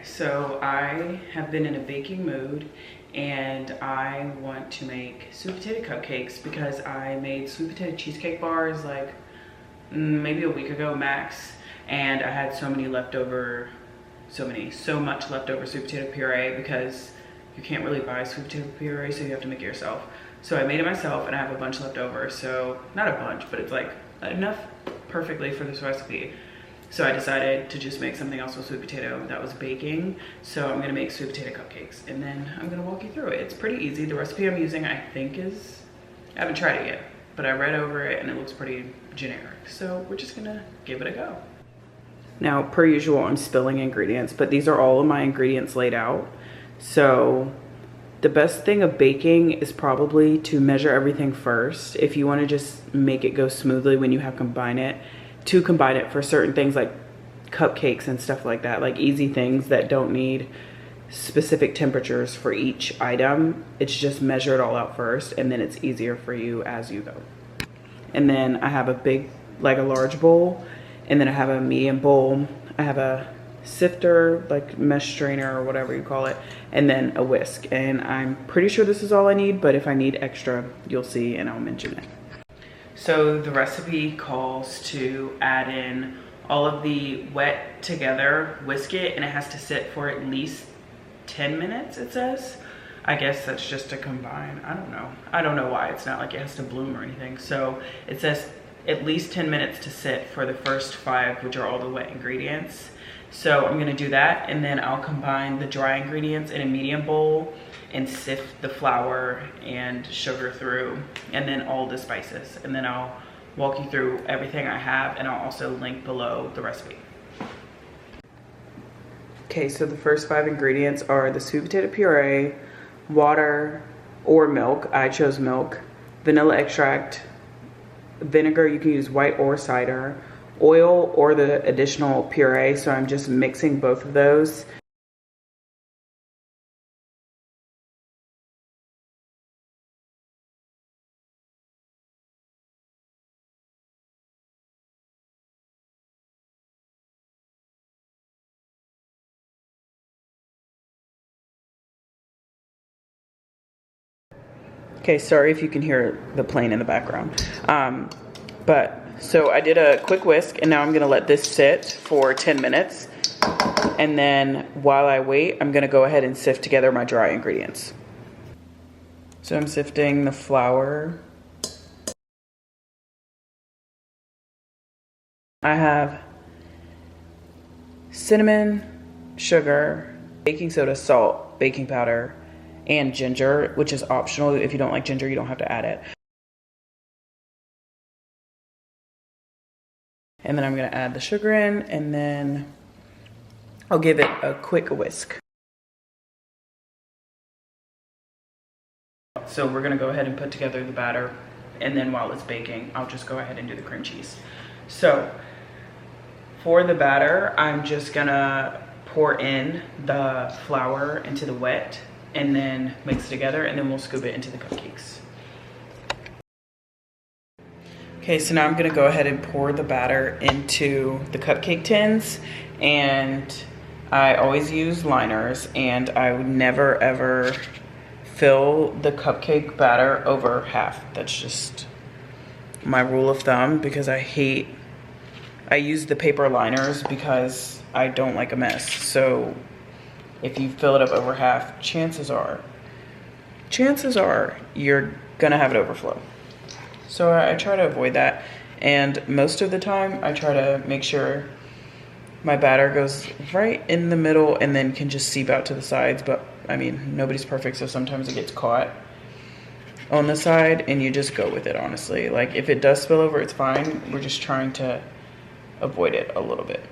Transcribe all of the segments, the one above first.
So I have been in a baking mood and I want to make sweet potato cupcakes because I made sweet potato cheesecake bars like maybe a week ago max, and I had so much leftover sweet potato puree because you can't really buy sweet potato puree, so you have to make it yourself. So I made it myself and I have a bunch left over. So not a bunch, but it's like enough perfectly for this recipe. So I decided to just make something else with sweet potato that was baking. So I'm gonna make sweet potato cupcakes and then I'm gonna walk you through it. It's pretty easy. The recipe I'm using, I think I haven't tried it yet, but I read over it and it looks pretty generic. So we're just gonna give it a go. Now, per usual, I'm spilling ingredients, but these are all of my ingredients laid out. So the best thing of baking is probably to measure everything first. If you wanna just make it go smoothly when you have combine it for certain things like cupcakes and stuff like that, like easy things that don't need specific temperatures for each item. It's just measure it all out first and then it's easier for you as you go. And then I have a large bowl, and then I have a medium bowl. I have a sifter, like mesh strainer or whatever you call it, and then a whisk. And I'm pretty sure this is all I need, but if I need extra, you'll see and I'll mention it. So the recipe calls to add in all of the wet together, whisk it, and it has to sit for at least 10 minutes, it says. I guess that's just to combine. I don't know. I don't know why. It's not like it has to bloom or anything. So it says at least 10 minutes to sit for the first 5, which are all the wet ingredients. So I'm gonna do that, and then I'll combine the dry ingredients in a medium bowl and sift the flour and sugar through, and then all the spices. And then I'll walk you through everything I have, and I'll also link below the recipe. Okay, so the first 5 ingredients are the sweet potato puree, water or milk, I chose milk, vanilla extract, vinegar, you can use white or cider, oil or the additional puree, so I'm just mixing both of those. Okay, sorry if you can hear the plane in the background. So I did a quick whisk, and now I'm gonna let this sit for 10 minutes. And then while I wait, I'm gonna go ahead and sift together my dry ingredients. So I'm sifting the flour. I have cinnamon, sugar, baking soda, salt, baking powder, and ginger, which is optional. If you don't like ginger, you don't have to add it. And then I'm gonna add the sugar in, and then I'll give it a quick whisk. So we're gonna go ahead and put together the batter, and then while it's baking, I'll just go ahead and do the cream cheese. So for the batter, I'm just gonna pour in the flour into the wet and then mix it together, and then we'll scoop it into the cupcakes. Okay, so now I'm gonna go ahead and pour the batter into the cupcake tins, and I always use liners, and I would never ever fill the cupcake batter over half. That's just my rule of thumb, because I use the paper liners because I don't like a mess. So if you fill it up over half, chances are you're gonna have it overflow. So I try to avoid that, and most of the time I try to make sure my batter goes right in the middle and then can just seep out to the sides. But I mean, nobody's perfect, so sometimes it gets caught on the side, and you just go with it, honestly. Like, if it does spill over, it's fine. We're just trying to avoid it a little bit,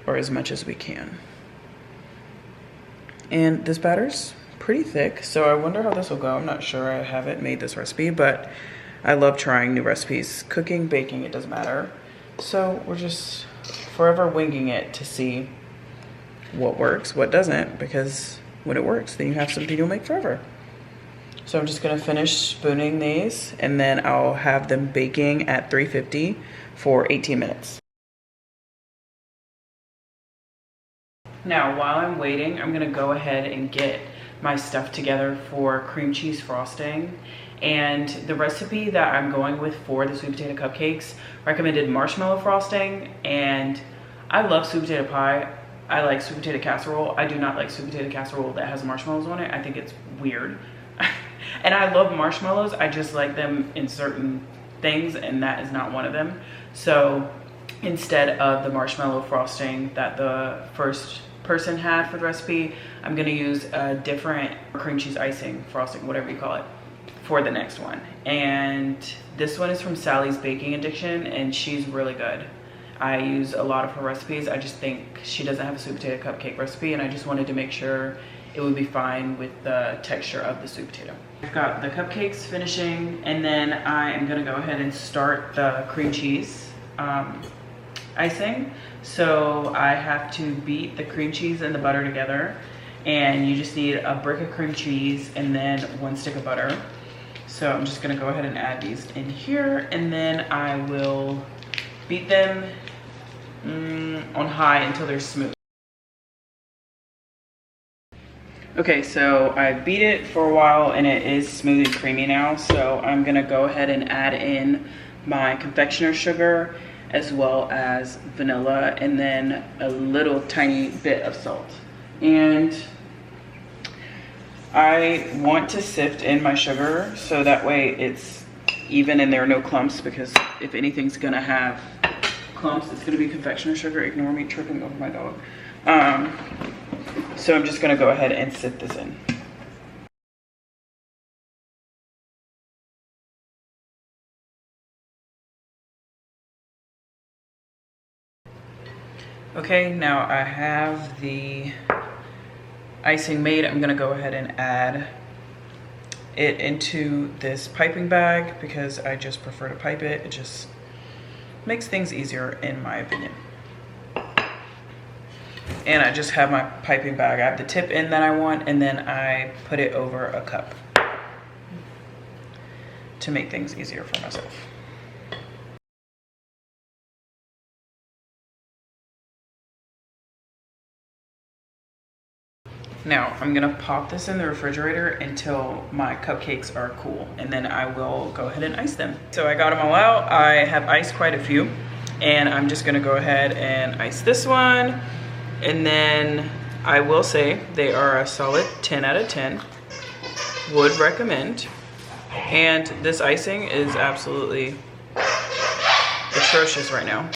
or as much as we can. And this batter's pretty thick, so I wonder how this will go. I'm not sure. I haven't made this recipe, but I love trying new recipes. Cooking, baking, it doesn't matter. So we're just forever winging it to see what works, what doesn't, because when it works, then you have something you'll make forever. So I'm just gonna finish spooning these, and then I'll have them baking at 350 for 18 minutes. Now, while I'm waiting, I'm gonna go ahead and get my stuff together for cream cheese frosting. And the recipe that I'm going with for the sweet potato cupcakes recommended marshmallow frosting, and I love sweet potato pie. I like sweet potato casserole. I do not like sweet potato casserole that has marshmallows on it. I think it's weird. And I love marshmallows. I just like them in certain things, and that is not one of them. So instead of the marshmallow frosting that the first person had for the recipe, I'm gonna use a different cream cheese icing, frosting, whatever you call it, for the next one. And this one is from Sally's Baking Addiction, and she's really good. I use a lot of her recipes. I just think she doesn't have a sweet potato cupcake recipe, and I just wanted to make sure it would be fine with the texture of the sweet potato. I've got the cupcakes finishing, and then I am gonna go ahead and start the cream cheese icing. So I have to beat the cream cheese and the butter together, and you just need a brick of cream cheese and then 1 stick of butter. So I'm just gonna go ahead and add these in here, and then I will beat them on high until they're smooth. Okay, so I beat it for a while and it is smooth and creamy now. So I'm gonna go ahead and add in my confectioner's sugar as well as vanilla, and then a little tiny bit of salt. And I want to sift in my sugar so that way it's even and there are no clumps, because if anything's gonna have clumps, it's gonna be confectioner sugar. Ignore me tripping over my dog. So I'm just gonna go ahead and sift this in. Okay, now I have the icing made. I'm gonna go ahead and add it into this piping bag because I just prefer to pipe it. It just makes things easier in my opinion. And I just have my piping bag. I have the tip in that I want, and then I put it over a cup to make things easier for myself. Now I'm gonna pop this in the refrigerator until my cupcakes are cool, and then I will go ahead and ice them. So I got them all out. I have iced quite a few, and I'm just gonna go ahead and ice this one. And then I will say they are a solid 10 out of 10. Would recommend. And this icing is absolutely atrocious right now.